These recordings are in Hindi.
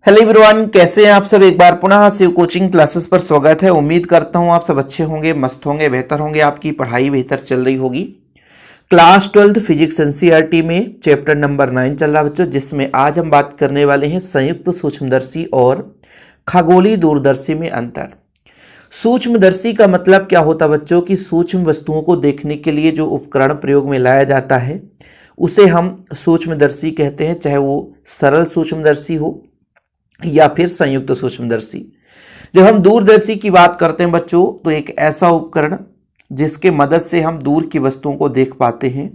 हेलो एवरीवन, कैसे हैं आप सब। एक बार पुनः शिव कोचिंग क्लासेस पर स्वागत है। उम्मीद करता हूं आप सब अच्छे होंगे, मस्त होंगे, बेहतर होंगे, आपकी पढ़ाई बेहतर चल रही होगी। क्लास 12 फिजिक्स एनसीईआरटी में चैप्टर नंबर 9 चल रहा बच्चों, जिसमें आज हम बात करने वाले हैं संयुक्त सूक्ष्मदर्शी और खगोलीय दूरदर्शी में अंतर। सूक्ष्मदर्शी का मतलब क्या होता है बच्चों कि सूक्ष्म वस्तुओं को देखने के लिए जो उपकरण प्रयोग में लाया जाता है उसे हम सूक्ष्मदर्शी कहते हैं, चाहे वो सरल सूक्ष्मदर्शी हो या फिर संयुक्त सूक्ष्मदर्शी। जब हम दूरदर्शी की बात करते हैं बच्चों, तो एक ऐसा उपकरण जिसके मदद से हम दूर की वस्तुओं को देख पाते हैं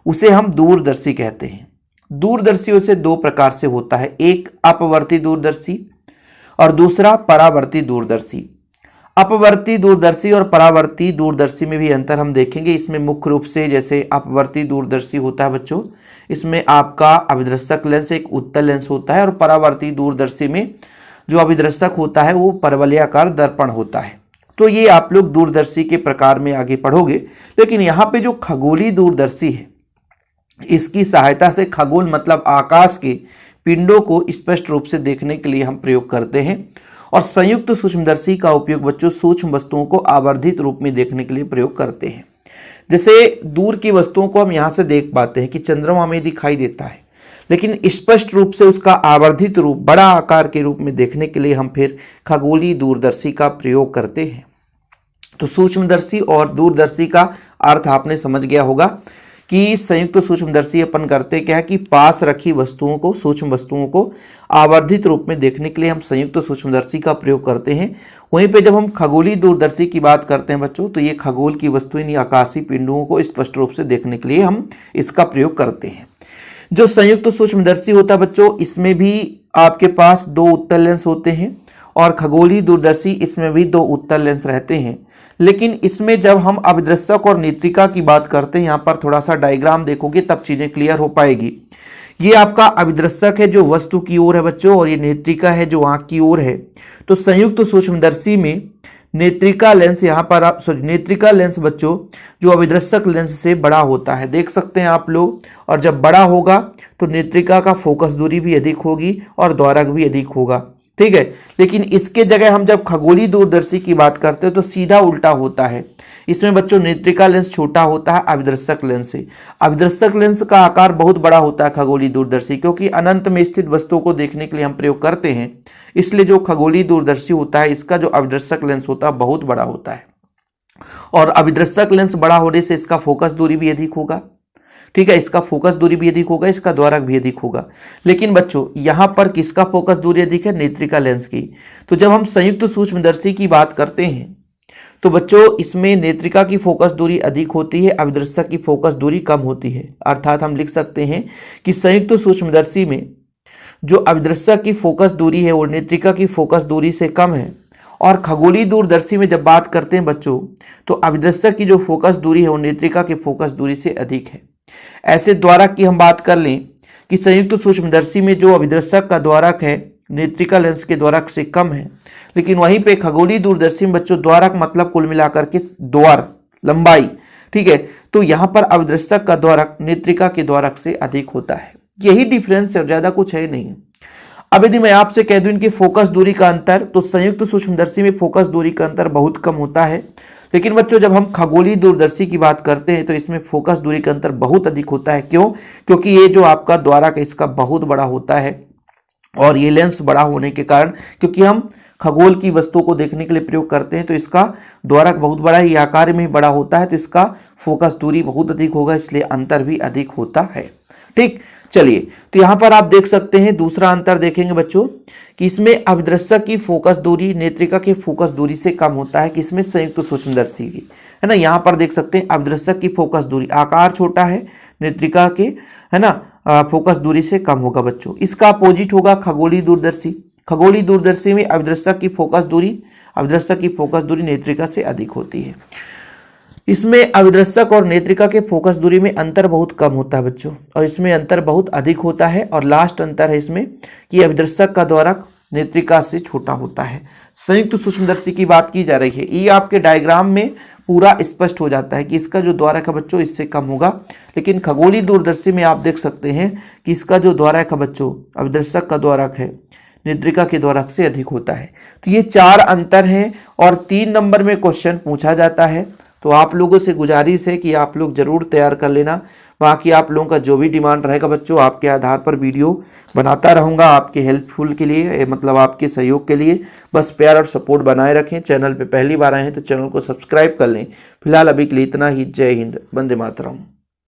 उसे हम दूरदर्शी कहते हैं। दूरदर्शियों से दो प्रकार से होता है, एक अपवर्ती दूरदर्शी और दूसरा परावर्ती दूरदर्शी। अपवर्ती दूरदर्शी और परावर्ती दूरदर्शी में भी अंतर हम देखेंगे। इसमें मुख्य रूप से जैसे अपवर्ती दूरदर्शी होता है बच्चों, इसमें आपका अभिदृश्यक लेंस एक उत्तल लेंस होता है, और परावर्ती दूरदर्शी में जो अभिदृश्यक होता है वो परवलयाकार दर्पण होता है। तो ये आप लोग दूरदर्शी के प्रकार में आगे पढ़ोगे। लेकिन यहाँ पे जो खगोलीय दूरदर्शी है, इसकी सहायता से खगोल मतलब आकाश के पिंडों को स्पष्ट रूप से देखने के लिए हम प्रयोग करते हैं। और संयुक्त सूक्ष्मदर्शी का उपयोग बच्चों सूक्ष्म वस्तुओं को आवर्धित रूप में देखने के लिए प्रयोग करते हैं। जैसे दूर की वस्तुओं को हम यहाँ से देख पाते हैं कि चंद्रमा हमें दिखाई देता है, लेकिन स्पष्ट रूप से उसका आवर्धित रूप बड़ा आकार के रूप में देखने के लिए हम फिर खगोलीय दूरदर्शी का प्रयोग करते हैं। तो सूक्ष्मदर्शी और दूरदर्शी का अर्थ आपने समझ गया होगा कि संयुक्त सूक्ष्मदर्शी अपन करते क्या है कि पास रखी वस्तुओं को, सूक्ष्म वस्तुओं को आवर्धित रूप में देखने के लिए हम संयुक्त सूक्ष्मदर्शी का प्रयोग करते हैं। वहीं पे जब हम खगोलीय दूरदर्शी की बात करते हैं बच्चों, तो ये खगोल की वस्तुएं यानी आकाशीय पिंडों को स्पष्ट रूप से देखने के लिए हम इसका प्रयोग करते हैं। जो संयुक्त सूक्ष्मदर्शी होता है बच्चों, इसमें भी आपके पास दो उत्तल लेंस होते हैं, और खगोलीय दूरदर्शी इसमें भी दो उत्तल लेंस रहते हैं। लेकिन इसमें जब हम अभिदृश्यक और नेत्रिका की बात करते हैं, यहाँ पर थोड़ा सा डायग्राम देखोगे तब चीजें क्लियर हो पाएगी। ये आपका अभिदृश्यक है जो वस्तु की ओर है बच्चों, और ये नेत्रिका है जो आंख की ओर है। तो संयुक्त सूक्ष्मदर्शी में नेत्रिका लेंस यहाँ पर नेत्रिका लेंस बच्चों जो अभिदृश्यक लेंस से बड़ा होता है, देख सकते हैं आप लोग। और जब बड़ा होगा तो नेत्रिका का फोकस दूरी भी अधिक होगी और द्वारक भी अधिक होगा, ठीक है। लेकिन इसके जगह हम जब खगोलीय दूरदर्शी की बात करते हैं तो सीधा उल्टा होता है। इसमें बच्चों नेत्रिका लेंस छोटा होता है अभिदृश्यक लेंस से। अभिदृश्यक लेंस का आकार बहुत बड़ा होता है खगोलीय दूरदर्शी, क्योंकि अनंत में स्थित वस्तुओं को देखने के लिए हम प्रयोग करते हैं। इसलिए जो खगोलीय दूरदर्शी होता है इसका जो अभिदृश्यक लेंस होता है बहुत बड़ा होता है, और अभिदृश्यक लेंस बड़ा होने से इसका फोकस दूरी भी अधिक होगा, ठीक है। इसका फोकस दूरी भी अधिक होगा, इसका द्वारक भी अधिक होगा। लेकिन बच्चों यहाँ पर किसका फोकस दूरी अधिक है? नेत्रिका लेंस की। तो जब हम संयुक्त सूक्ष्मदर्शी की बात करते हैं तो बच्चों इसमें नेत्रिका की फोकस दूरी अधिक होती है, अभिदृश्यक की फोकस दूरी कम होती है। अर्थात हम लिख सकते हैं कि संयुक्त सूक्ष्मदर्शी में जो अभिदृश्यक की फोकस दूरी है वो नेत्रिका की फोकस दूरी से कम है। और खगोलीय दूरदर्शी में जब बात करते हैं बच्चों, तो अभिदृश्यक की जो फोकस दूरी है वो नेत्रिका की फोकस दूरी से अधिक है। ऐसे द्वारक की हम बात कर लें कि संयुक्त सूक्ष्मदर्शी में जो अभिदृश्यक का द्वारक है नेत्रिका लेंस के द्वारक से कम है, लेकिन वहीं पे खगोलीय दूरदर्शी में बच्चों द्वारक मतलब कुल मिलाकर के द्वार लंबाई, ठीक है। तो यहाँ पर अभिदृश्यक का द्वारक नेत्रिका के द्वारक से अधिक होता है। यही डिफरेंस है, ज्यादा कुछ है नहीं। अब यदि मैं आपसे कह दूं इनकी फोकस दूरी का अंतर, तो संयुक्त सूक्ष्मदर्शी में फोकस दूरी का अंतर बहुत कम होता है। लेकिन बच्चों जब हम खगोलीय दूरदर्शी की बात करते हैं तो इसमें फोकस दूरी का अंतर बहुत अधिक होता है। क्यों? क्योंकि ये जो आपका द्वारक है इसका बहुत बड़ा होता है, और ये लेंस बड़ा होने के कारण, क्योंकि हम खगोल की वस्तुओं को देखने के लिए प्रयोग करते हैं तो इसका द्वारक बहुत बड़ा है, ये आकार में बड़ा होता है, तो इसका फोकस दूरी बहुत अधिक होगा, इसलिए अंतर भी अधिक होता है, ठीक। चलिए, तो यहां पर आप देख सकते हैं दूसरा अंतर देखेंगे बच्चों कि इसमें अभिदृश्यक की फोकस दूरी नेत्रिका की फोकस दूरी से कम होता है, किसमें? संयुक्त सूक्ष्मदर्शी की, है ना। यहां पर देख सकते हैं अभिदृश्यक की फोकस दूरी, आकार छोटा है, नेत्रिका के, है ना, फोकस दूरी से कम होगा बच्चों। इसका अपोजिट होगा खगोलीय दूरदर्शी। खगोलीय दूरदर्शी में अभिदृश्यक की फोकस दूरी नेत्रिका से अधिक होती है। इसमें अभिदृश्यक और नेत्रिका के फोकस दूरी में अंतर बहुत कम होता है बच्चों, और इसमें अंतर बहुत अधिक होता है। और लास्ट अंतर है इसमें कि अभिदृश्यक का द्वारक नेत्रिका से छोटा होता है। संयुक्त सूक्ष्मदर्शी की बात की जा रही है, ये आपके डायग्राम में पूरा स्पष्ट हो जाता है कि इसका जो द्वारक है बच्चों इससे कम होगा। लेकिन खगोलीय दूरदर्शी में आप देख सकते हैं कि इसका जो द्वारक है बच्चों, अभिदर्शक का द्वारक है, निद्रिका के द्वारक से अधिक होता है। तो ये 4 अंतर हैं और 3 नंबर में क्वेश्चन पूछा जाता है। तो आप लोगों से गुजारिश है कि आप लोग जरूर तैयार कर लेना। बाकी आप लोगों का जो भी डिमांड रहेगा बच्चों, आपके आधार पर वीडियो बनाता रहूँगा आपके हेल्पफुल के लिए, मतलब आपके सहयोग के लिए। बस प्यार और सपोर्ट बनाए रखें। चैनल पे पहली बार आए हैं तो चैनल को सब्सक्राइब कर लें। फिलहाल अभी के लिए इतना ही। जय हिंद, वंदे मातरम।